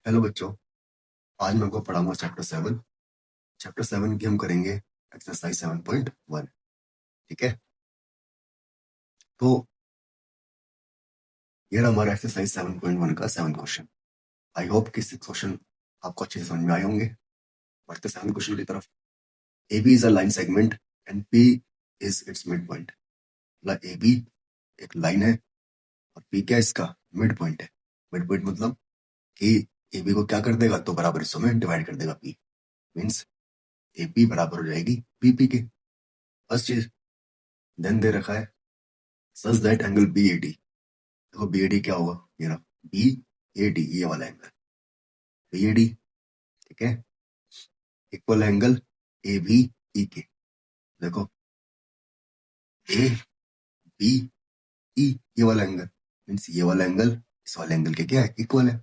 Hello बच्चों। आज मैं आपको पढ़ाऊंगा चैप्टर 7 की हम करेंगे एक्सरसाइज 7.1। ठीक है, तो ये रहा हमारा एक्सरसाइज 7.1 का 7 क्वेश्चन। आई होप कि 6 क्वेश्चन आपको अच्छे से समझ में आए होंगे। बढ़ते 7 क्वेश्चन की तरफ। A B is a line segment and P is its mid point. मतलब ए बी एक लाइन है और पी क्या इसका मिड पॉइंट है। मिड पॉइंट मतलब कि ए बी को क्या कर देगा, तो बराबर हिस्सों में डिवाइड कर देगा पी। मीन्स ए बी बराबर हो जाएगी पी पी के। फर्स्ट चीज। देन दे रखा है such that angle B A D. देखो बी ए डी क्या होगा, ये रहा बी ए डी, ये वाला एंगल बी ए डी। ठीक है, equal angle A B E के। देखो ए बी ई, ये वाला एंगल मीन्स ये वाला एंगल इस वाले एंगल के क्या है, इक्वल है।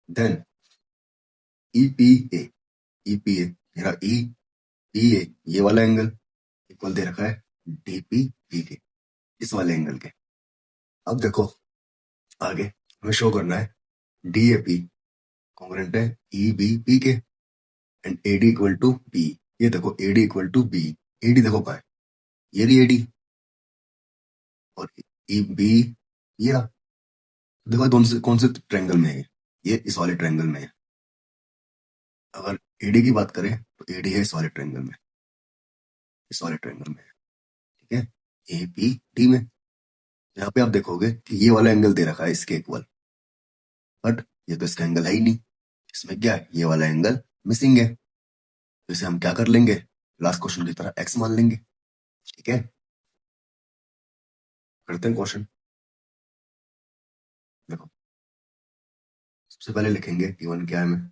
Then E P A, E P A मेरा ई पी ए, ये वाला एंगल इक्वल दे रखा है डी पी बी के, इस वाले एंगल के। अब देखो आगे हमें शो करना है डी ए पी कॉन्ग्रुएंट है ई बी पी के and A D equal to B. ये देखो A D equal to B, A D देखो पाए ये रही ए डी और ई बी ये रहा। देखो कौन से ट्रायंगल में है, ये इस वाले ट्रायंगल में है। अगर एडी की बात करें तो एडी है इस वाले ट्रायंगल में, इस वाले ट्रायंगल में है। ठीक है, ए बी डी में। यहाँ पे आप देखोगे कि ये वाला एंगल दे रखा है इसके इक्वल, बट ये तो इसका एंगल है ही नहीं। इसमें क्या है, ये वाला एंगल मिसिंग है। तो इसे हम क्या कर लेंगे, लास्ट क्वेश्चन की तरह एक्स मान लेंगे। ठीक है, करते हैं क्वेश्चन। देखो सबसे पहले लिखेंगे गिवन क्या है हमें।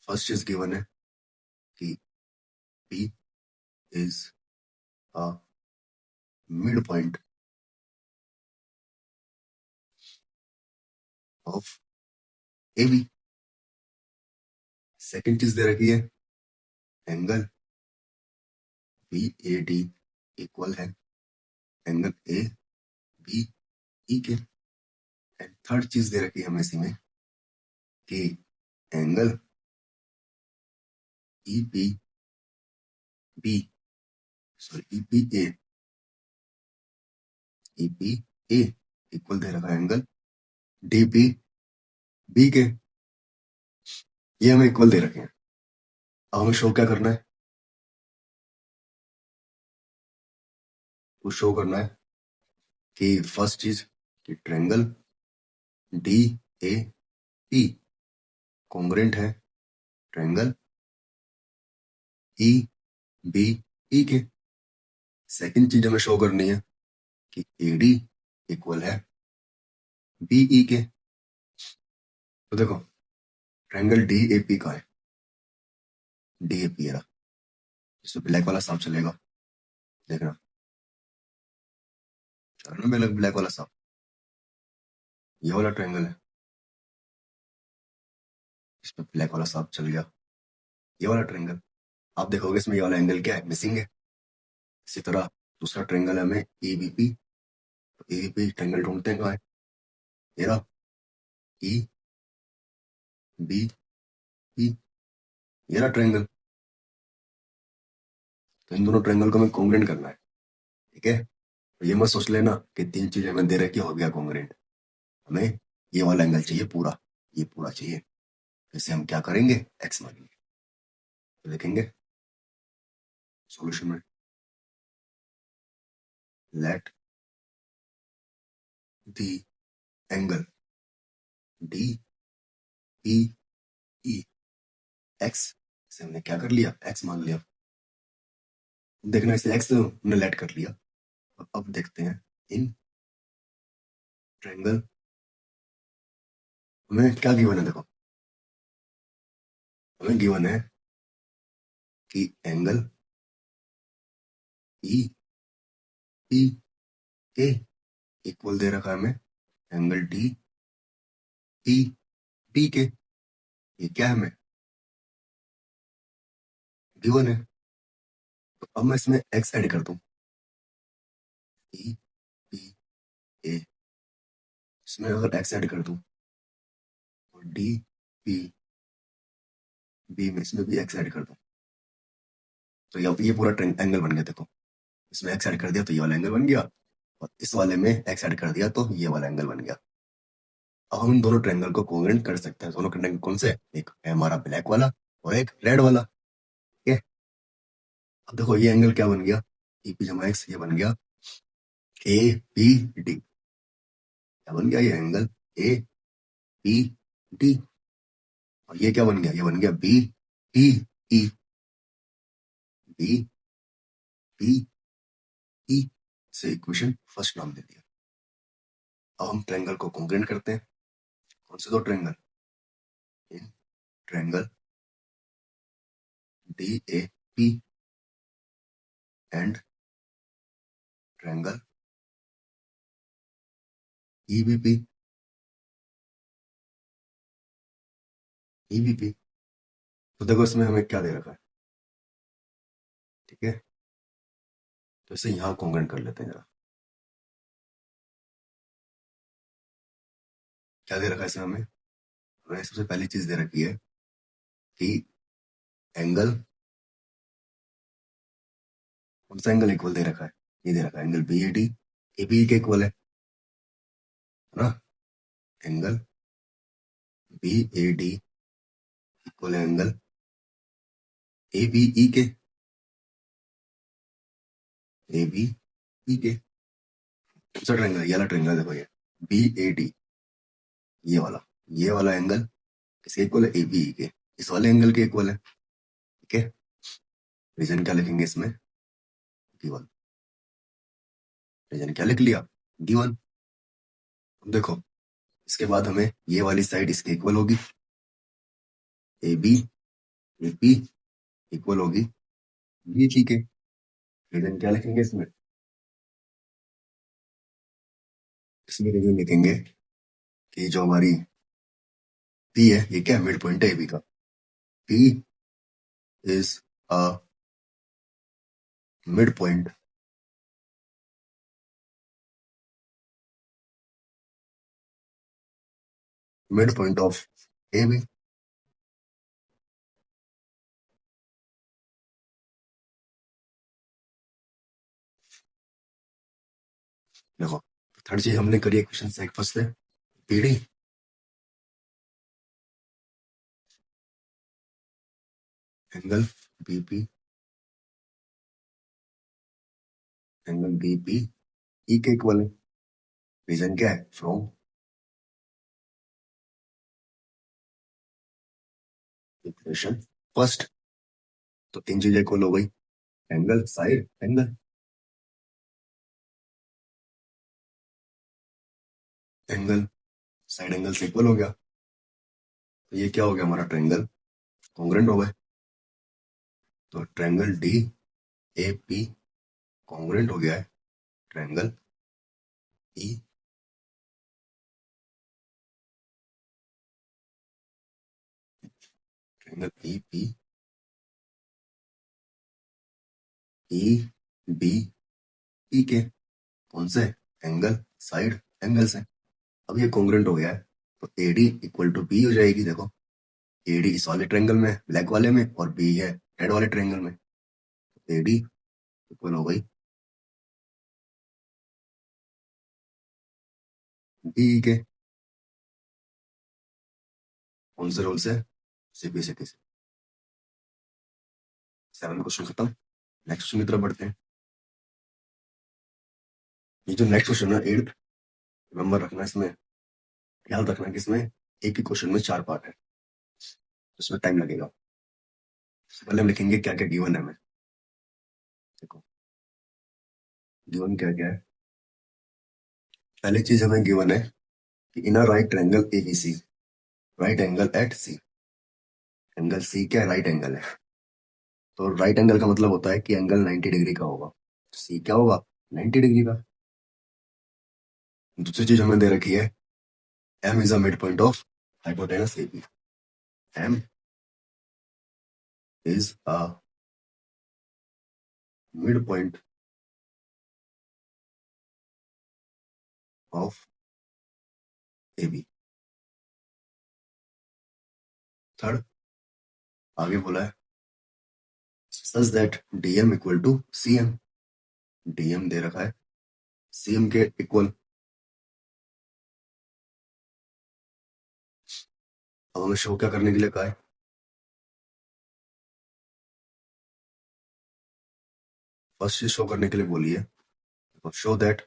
फर्स्ट चीज गिवन है कि P is a midpoint of AB। Second चीज दे रखी है एंगल BAD इक्वल है एंगल ABE के। एंड थर्ड चीज दे रखी है हमें इसी में कि angle EPB sorry EPA equal दे रखा है एंगल DPB के। ये हमें इक्वल दे रखे हैं। अब हमें शो क्या करना है, तो शो करना है कि फर्स्ट चीज कि ट्रायंगल DAP कॉन्ग्रुएंट है ट्रायंगल EBE के। सेकंड चीज हमें शो करनी है कि AD इक्वल है BE के। तो देखो ट्रायंगल DAP का है, DAP है, इसमें ब्लैक वाला सांप चलेगा, देखना चलो ना ब्लैक वाला सांप, ये वाला ट्रायंगल है, इसमें ब्लैक वाला सांप चल गया, ये वाला ट्रायंगल। आप देखोगे इसमें ये वाला एंगल क्या है, मिसिंग है। इसी तरह दूसरा ट्रायंगल है हमें EBP। तो EBP ट्रायंगल ढूंढते हैं कहाँ है, ये रहा EBP, ये रहा ट्रायंगल। तो इन दोनों ट्रायंगल को हमें कॉन्ग्रुएंट करना है। ठीक है, तो ये मत सोच लेना कि तीन चीजें हमें दे रखी हो गया कॉन्ग्रुएंट। हमें ये वाला एंगल चाहिए पूरा, ये पूरा चाहिए। इसे हम क्या करेंगे, एक्स मानेंगे। तो देखेंगे सॉल्यूशन में, let the angle D P E x, से हमने क्या कर लिया, एक्स मान लिया। देखना इसे एक्स हमने लेट कर लिया। अब देखते हैं इन ट्रायंगल हमें क्या गिवन है। देखो हमें गिवन है कि angle E P A equal दे रखा है हमें एंगल डी पी डी के। ये क्या है, हमें गिवन है। तो अब मैं इसमें एक्स ऐड कर दूं, ई पी ए, इसमें अगर एक्स ऐड कर दूं तो डी बी, बी में इसमें भी एक्स ऐड कर दो, तो ये पूरा एंगल बन गया। देखो इसमें एक्स ऐड कर दिया तो ये वाला एंगल बन गया, और इस वाले में एक्स ऐड कर दिया तो ये वाला एंगल बन गया। अब हम इन दोनों ट्रायंगल को कोंग्रुएंट कर सकते हैं। दोनों ट्रायंगल कौन से? एक है हमारा ब्लैक वाला और एक रेड वाला। ठीक है, अब देखो ये एंगल क्या बन गया, ए पी जमा एक्स, ये बन गया ए पी डी। क्या बन गया? ये एंगल ए पी डी। और ये क्या बन गया? ये बन गया B P E, B P E से इक्वेशन फर्स्ट नाम दे दिया। अब हम ट्रायंगल को कोंग्रुएंट करते हैं। कौन से दो triangle? Triangle D A P and triangle EBP. EBP, तो देखो इसमें हमें क्या दे रखा है। ठीक है, तो इसे यहां कोंग्रुएंट कर लेते हैं जरा। क्या दे रखा है इसमें हमें सबसे पहली चीज दे रखी है कि एंगल, कौन सा एंगल इक्वल दे रखा है? ये दे रखा है angle B A D, A B के इक्वल है ना। Angle B A D equal है एंगल ए बी ई के, ए बी ई के। कौन सा ट्रायंगल? ये वाला ट्रायंगल देखो, ये बी ए डी, ये वाला एंगल किसके इक्वल है? ए बी ई के, इस वाले एंगल के इक्वल है। ठीक है, रीजन क्या लिखेंगे इसमें? गिवन। रीजन क्या लिख लिया? गिवन। देखो इसके बाद हमें ये वाली साइड इसके इक्वल होगी, A B A P equal होगी बी सी के। रीजन क्या लिखेंगे इसमें? इसमें रीजन लिखेंगे कि जो हमारी पी है, ये क्या मिड पॉइंट है ए बी का। P is a mid point of A B. देखो थर्ड चीज हमने करी है क्वेश्चन से फर्स्ट से, PD angle BP, angle BP E के इक्वल है। रीजन क्या है? From equation first. तो तीन चीजें इक्वल हो गई, angle, side, angle. Angle side angle से इक्वल हो गया, तो ये क्या हो गया? हमारा ट्रायंगल कॉन्ग्रुएंट हो गए। तो triangle D A P congruent हो गया है triangle E, triangle E P E B E के। कौन से? एंगल, साइड, एंगल से। अब ये कॉन्ग्रुएंट हो गया है, तो A D equal to B हो जाएगी। देखो ए डी इस वाले ट्रायंगल में, ब्लैक वाले में, और बी है रेड वाले ट्रायंगल में। ए डी इक्वल हो गई बी के। कौन से रूल से? सीपीसीटी से। 7 क्वेश्चन खत्म। नेक्स्ट क्वेश्चन की तरफ बढ़ते हैं। ये जो नेक्स्ट क्वेश्चन है 8th, रिमेंबर रखना, इसमें ख्याल रखना कि इसमें एक ही क्वेश्चन में 4 पार्ट है, तो इसमें टाइम लगेगा। सबसे पहले हम लिखेंगे क्या क्या गिवन है हमें। देखो गिवन क्या क्या है। पहली चीज हमें गिवन है कि in a right triangle ABC, right angle at C. Angle C क्या है? राइट एंगल है। तो राइट एंगल का मतलब होता है कि एंगल 90 डिग्री का होगा। सी क्या होगा? 90 डिग्री का। दूसरी चीज हमें दे रखी है M is a mid point of hypotenuse A B. M is a mid point of A B. Third आगे बोला है such that DM equal to CM, DM दे रखा है सीएम के इक्वल। अब हमें शो क्या करने के लिए कहा है, फर्स्ट चीज शो करने के लिए बोली है तो show that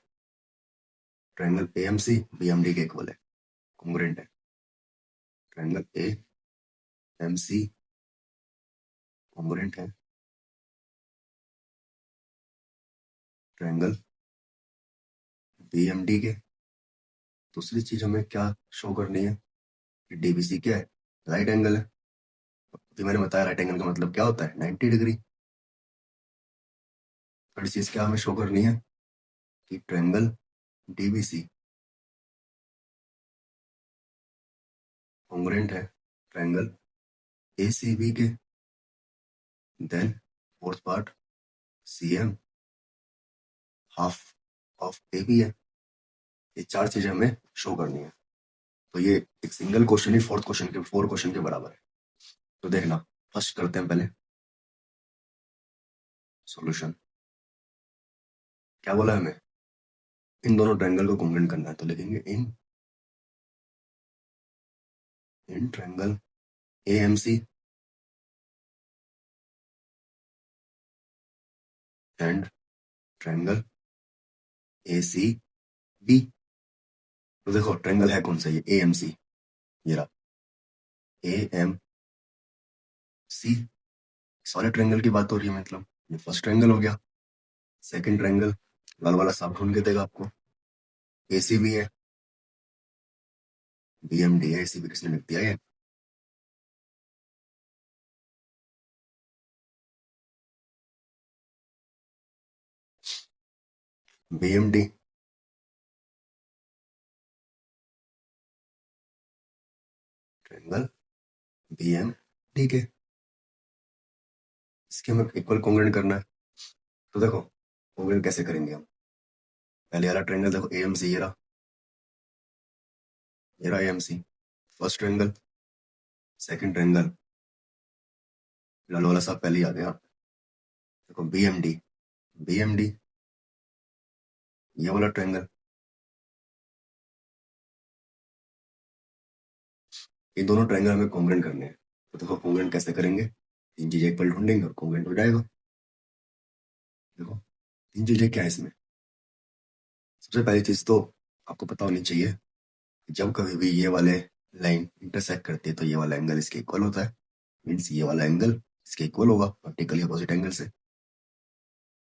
triangle AMC BMD के इक्वल है, कॉन्ग्रुएंट है। ट्रायंगल एएमसी कॉन्ग्रुएंट है ट्रायंगल बीएमडी के। दूसरी चीज हमें क्या शो करनी है कि डीबीसी क्या है, राइट एंगल है। अभी मैंने बताया राइट एंगल का मतलब क्या होता है, 90 डिग्री। थर्ड चीज क्या हमें शो करनी है कि ट्रायंगल डीबीसी कॉन्ग्रुएंट है ट्रायंगल एसीबी के। Then fourth part CM half of AB है। ये चार चीजें हमें शो करनी है। तो ये एक सिंगल क्वेश्चन ही फोर क्वेश्चन के बराबर है। तो देखना, फर्स्ट करते हैं पहले सॉल्यूशन। क्या बोला है हमें, इन दोनों ट्रायंगल को कॉन्ग्रुएंट करना है, तो लिखेंगे in triangle AMC and triangle ACB. तो देखो ट्रायंगल है कौन सा, ये एएमसी, ये रहा एएमसी। सारे ट्रायंगल की बात हो रही है, मतलब ये फर्स्ट ट्रायंगल हो गया। सेकंड ट्रायंगल लाल वाला साफ ढूंढ के देगा आपको, एसीबी है, बीएमडी है, एसीबी किसने लिख दिया है। बीएमडी ट्रायंगल बीएमडी के, इसके हमें इक्वल कॉन्ग्रुएंट करना है। तो देखो कॉन्ग्रुएंट कैसे करेंगे हम, पहले वाला ट्रायंगल देखो एएमसी, ये रहा AMC first triangle. Second triangle लाल वाला साहब पहले ही आ गया, देखो बीएमडी, बीएमडी ये वाला ट्रायंगल। ये दोनों ट्रायंगल हमें कॉन्ग्रुएंट करने हैं। तो देखो कॉन्ग्रुएंट कैसे करेंगे, तीन चीजें इक्वल ढूंढेंगे और कॉन्ग्रुएंट हो जाएगा। देखो तीन चीजें क्या है इसमें, सबसे पहली चीज तो आपको पता होनी चाहिए, जब कभी भी ये वाले लाइन इंटरसेक्ट करती है तो ये वाला एंगल इसके इक्वल होता है, मीन्स ये वाला एंगल इसके इक्वल होगा वर्टिकली अपोजिट एंगल से।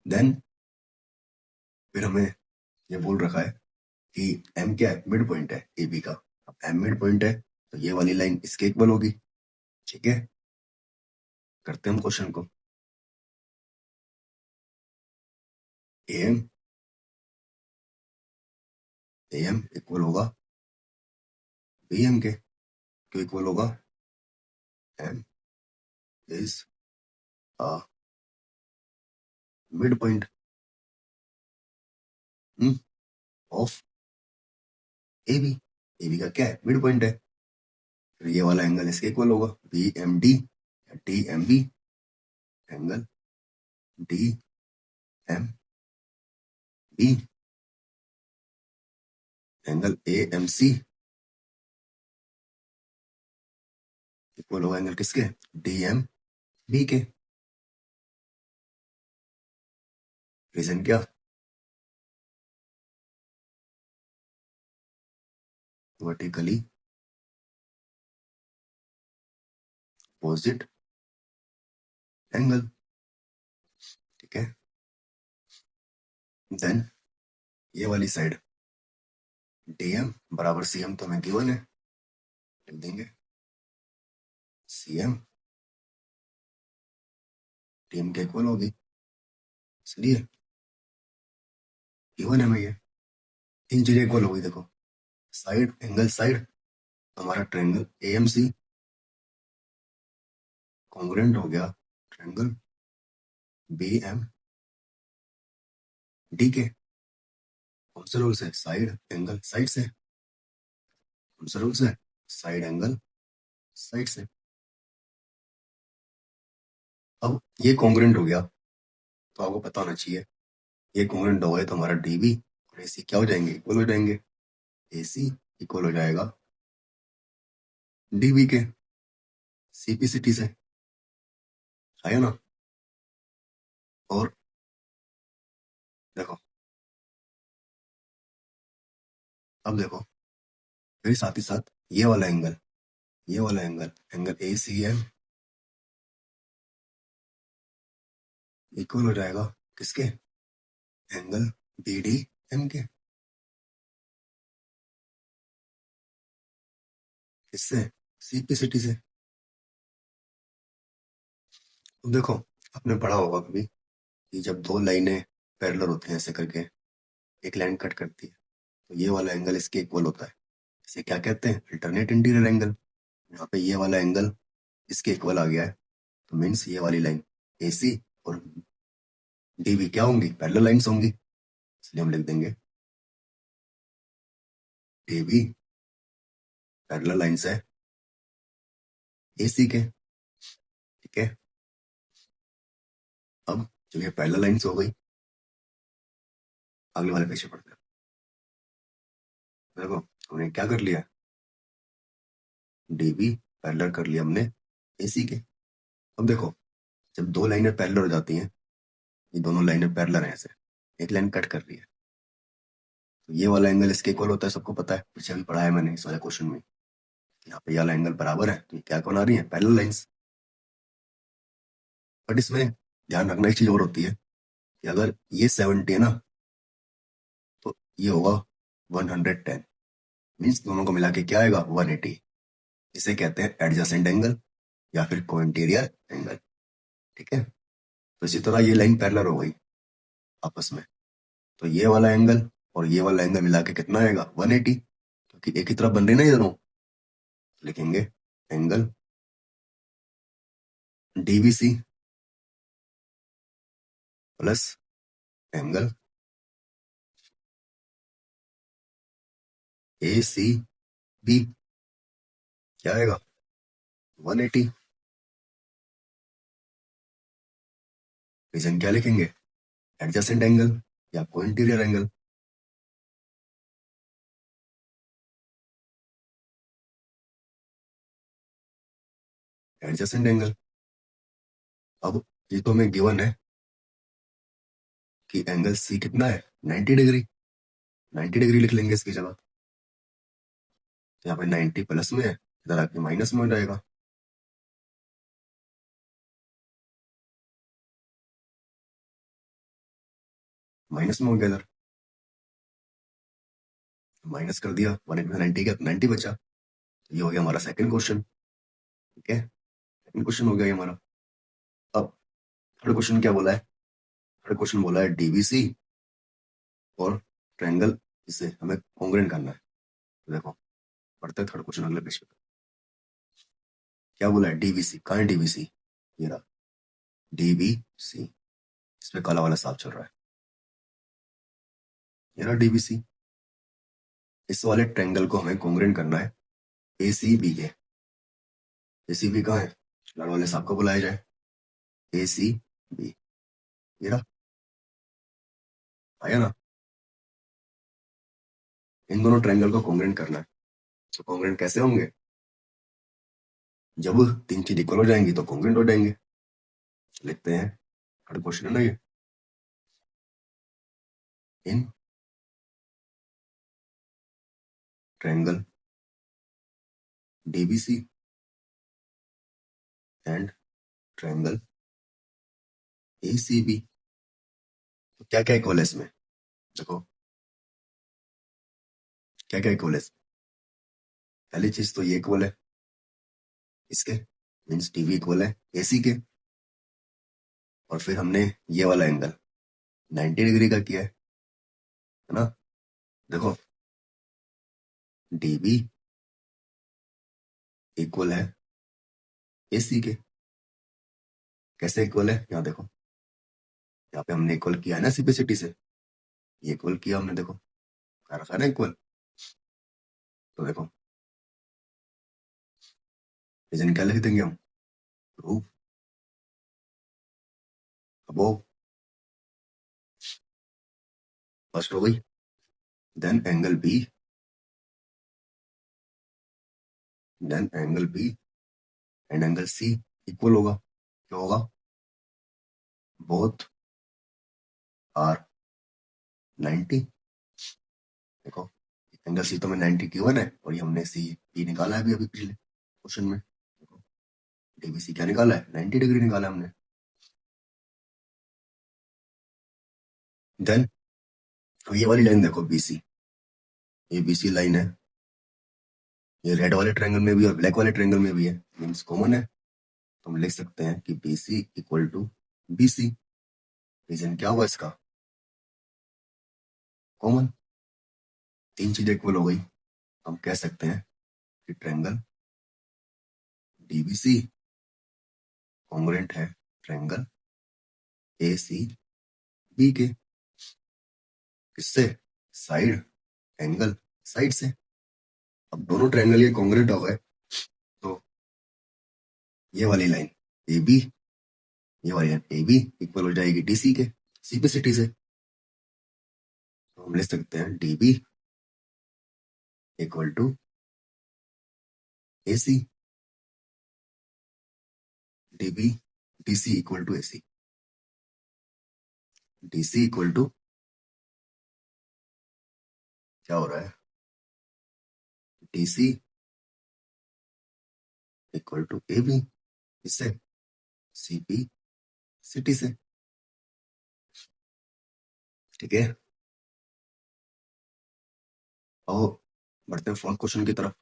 देन फिर हमें ये बोल रखा है कि एम क्या है, मिड पॉइंट है ए बी का। अब एम मिड पॉइंट है तो ये वाली लाइन इसके इक्वल होगी। ठीक है, करते हैं हम क्वेश्चन को। एम एम इक्वल होगा बीएम के, क्यों इक्वल होगा, M is a mid point of A B. ए बी का क्या है, मिड पॉइंट है, फिर ये वाला एंगल इसके इक्वल होगा बी एम डी या D M B, angle D M B, angle A M C equal होगा एंगल किसके, डी एम बी के। रीजन क्या, वर्टिकली अपोजिट एंगल। ठीक है, देन ये वाली साइड डीएम बराबर सीएम तो हमें गिवन है, लिख देंगे सीएम डीएम के इक्वल होगी, इसलिए गिवन है हमें ये तीन चीजें इक्वल होगी। देखो साइड एंगल साइड, हमारा ट्रायंगल एएमसी कॉन्ग्रुएंट हो गया ट्रायंगल बीएम डी के। कौन से रूल से, साइड एंगल साइड से, कौन सा रूल से, साइड एंगल साइड से। अब ये कॉन्ग्रुएंट हो गया, तो आपको पता होना चाहिए ये कॉन्ग्रुएंट हो गए तो हमारा डीबी और एसी क्या हो जाएंगे, इक्वल हो जाएंगे। एसी इक्वल हो जाएगा डीबी के सीपीसिटी से, आया ना। और देखो, अब देखो फिर साथ ही साथ ये वाला एंगल, ये वाला angle, angle A C M equal हो जाएगा किसके, एंगल बी डी एम के। किससे, सीपीसिटी से। अब देखो, आपने पढ़ा होगा कभी कि जब दो लाइनें पैरेलल होती हैं ऐसे करके, एक लाइन कट करती है, तो ये वाला एंगल इसके इक्वल होता है। इसे क्या कहते हैं, अल्टरनेट इंटीरियर एंगल। यहाँ पे ये वाला एंगल इसके इक्वल आ गया है, तो मीन्स ये वाली लाइन एसी और डीबी क्या होंगी, पैरेलल लाइंस होंगी। इसलिए हम लिख देंगे डीबी पैरेलल लाइंस है एसी के, ठीक है। अब जब ये पैरेलल लाइंस हो गई, अगले वाले पेज पे पढ़ते हैं। देखो हमने क्या कर लिया, डीबी पैरेलल कर लिया हमने एसी के। अब देखो, जब दो लाइनें पैरेलल हो जाती हैं, ये दोनों लाइनें पैरेलल हैं ऐसे, एक लाइन कट कर रही है, तो ये वाला एंगल इसके इक्वल होता है, सबको पता है, पीछे भी पढ़ा है मैंने इस वाले क्वेश्चन में। यहाँ पे ये वाला एंगल बराबर है, तो ये क्या बना रही है, पैरेलल लाइंस। बट इसमें ध्यान रखना एक चीज और होती है कि अगर ये 70 है ना, तो ये होगा 110, मीन्स दोनों को मिला के क्या आएगा, 180। इसे कहते हैं एडजेसेंट एंगल या फिर कोइंटीरियर एंगल, ठीक है। तो इसी तरह ये लाइन पैरेलल हो गई आपस में, तो ये वाला एंगल और ये वाला एंगल मिला के कितना आएगा, 180, क्योंकि एक ही तरफ बन रही ना ये दोनों। लिखेंगे angle DVC plus angle A C B, क्या आएगा, 180। रीजन क्या लिखेंगे, एडजेसेंट एंगल या कोइंटीरियर एंगल। Adjacent angle. अब ये तो हमें गिवन है कि एंगल सी कितना है, 90 डिग्री। 90 डिग्री लिख लेंगे इसकी जगह। यहाँ पे 90 प्लस में है, इधर आके माइनस में हो जाएगा। माइनस में हो गया इधर, माइनस कर दिया, 180 में 90 का 90 बचा। तो ये हो गया हमारा सेकंड क्वेश्चन, ठीक है। सेकंड क्वेश्चन हो गया ये हमारा। अब थर्ड क्वेश्चन क्या बोला है, थर्ड क्वेश्चन बोला है डीबीसी और ट्रायंगल, इसे हमें कॉन्ग्रुएंट करना है। तो देखो पढ़ते हैं थर्ड क्वेश्चन अगले पेज पे। क्या बोला है, डीबीसी, कहाँ है डीबीसी, ये रहा डीबीसी, इसमें काला वाला साफ चल रहा है, ये रहा डीबीसी। इस वाले ट्रायंगल को हमें कॉन्ग्रुएंट करना है एसीबी के। एसीबी कहाँ है, लाल वाले साहब को बुलाया जाए, एसीबी, ये रहा, आया ना। इन दोनों ट्रायंगल को कॉन्ग्रुएंट करना है, तो कॉन्ग्रुएंट कैसे होंगे, जब तीन चीज इक्वल हो जाएंगी तो कॉन्ग्रुएंट हो जाएंगे। लिखते हैं, थर्ड क्वेश्चन है ना ये, in triangle DBC and triangle ACB, तो क्या क्या इक्वल है इसमें, देखो क्या क्या इक्वल है इसमें? पहली चीज तो ये इक्वल है इसके, मीन्स टीवी इक्वल है एसी के। और फिर हमने ये वाला एंगल 90 डिग्री का किया है ना। देखो डीबी इक्वल है एसी के, कैसे इक्वल है, यहाँ देखो, यहाँ पे हमने इक्वल किया है ना सिंपलिसिटी से, ये इक्वल किया हमने, देखो कर रखा है ना इक्वल। तो देखो रीजन क्या लिख देंगे हम, प्रूफ अबोव फर्स्ट हो गई, then angle B, then angle B and angle C equal होगा, क्या होगा, बोथ आर 90। देखो एंगल सी तो में 90 गिवन है और ये हमने सी बी निकाला है अभी पिछले क्वेश्चन में। देखो डीबीसी क्या निकाला है, 90 डिग्री निकाला है हमने। देन ये वाली लाइन देखो बीसी, ये बीसी लाइन है, ये रेड वाले ट्रायंगल में भी और ब्लैक वाले ट्रायंगल में भी है, मीन्स कॉमन है। तो हम लिख सकते हैं कि BC equal to BC. Reason क्या हुआ इसका, कॉमन, तीन चीजें इक्वल हो गई। हम कह सकते हैं कि ट्रायंगल डीबीसी कॉन्ग्रुएंट है ट्रायंगल एसीबी के। किससे, साइड एंगल साइड से। अब दोनों ट्रायंगल ये कॉन्ग्रुएंट हो गए तो ये वाली लाइन ए बी, ये वाली लाइन ए बी इक्वल हो जाएगी डीसी के, सी पे सिटी से। तो हम लिख सकते हैं D B equal to A C, D B D C equal to A C, D C equal to क्या हो रहा है, D C equal to A B, इससे सी पी सिटी से। ठीक है, और बढ़ते हैं फोर्थ क्वेश्चन की तरफ।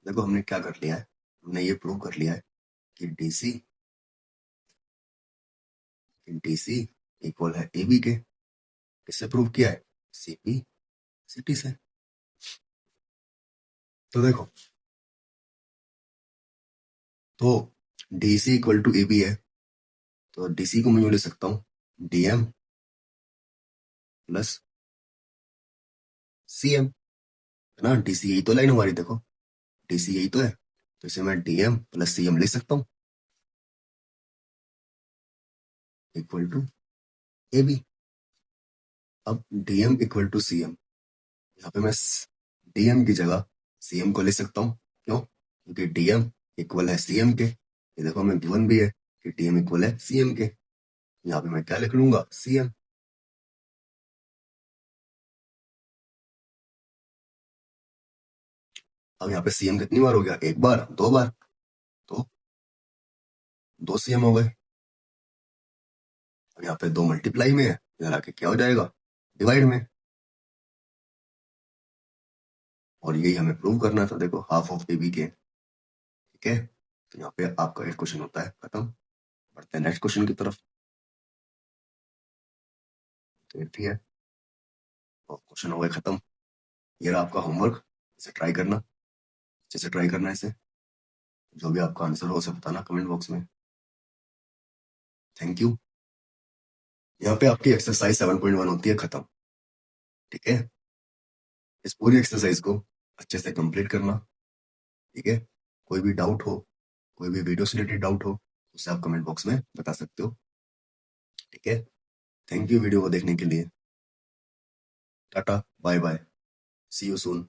देखो हमने क्या कर लिया है, हमने ये प्रूव कर लिया है कि डीसी डीसी इक्वल है ए बी के। किससे प्रूव किया है, सीपी सिटी से। तो देखो, तो DC equal to A B है, तो डीसी को मैं ले सकता हूं डीएम प्लस सीएम, है ना। डीसी यही तो लाइन हमारी, देखो डीसी यही तो है, तो इसे मैं डीएम प्लस सीएम लिख सकता हूं इक्वल टू ए बी। अब डीएम इक्वल टू सीएम, यहाँ पे मैं डीएम की जगह सीएम को लिख सकता हूँ, क्यों, क्योंकि डीएम इक्वल है सीएम के। ये देखो हमें गिवन भी है कि डीएम इक्वल है सीएम के, यहाँ पे मैं क्या लिख लूंगा, सीएम। अब यहाँ पे सीएम कितनी बार हो गया, एक बार दो बार, तो दो सीएम हो गए। अब यहाँ पे दो मल्टीप्लाई में है, इधर आके क्या हो जाएगा, डिवाइड में। और यही हमें प्रूव करना था, देखो हाफ ऑफ ए बी के। ठीक है, तो यहाँ पे आपका एक क्वेश्चन होता है खत्म। बढ़ते हैं नेक्स्ट क्वेश्चन की तरफ। तो ठीक है, और क्वेश्चन हो गए खत्म। ये रहा आपका होमवर्क, इसे ट्राई करना, अच्छे से ट्राई करना इसे। जो भी आपका आंसर हो उसे बताना कमेंट बॉक्स में। Thank you. यहाँ पे आपकी एक्सरसाइज 7.1 होती है खत्म। ठीक है, इस पूरी एक्सरसाइज को अच्छे से कंप्लीट करना। ठीक है, कोई भी डाउट हो, कोई भी वीडियो से रिलेटेड डाउट हो, उसे आप कमेंट बॉक्स में बता सकते हो। ठीक है, थैंक यू वीडियो को देखने के लिए। Tata bye bye, see you soon.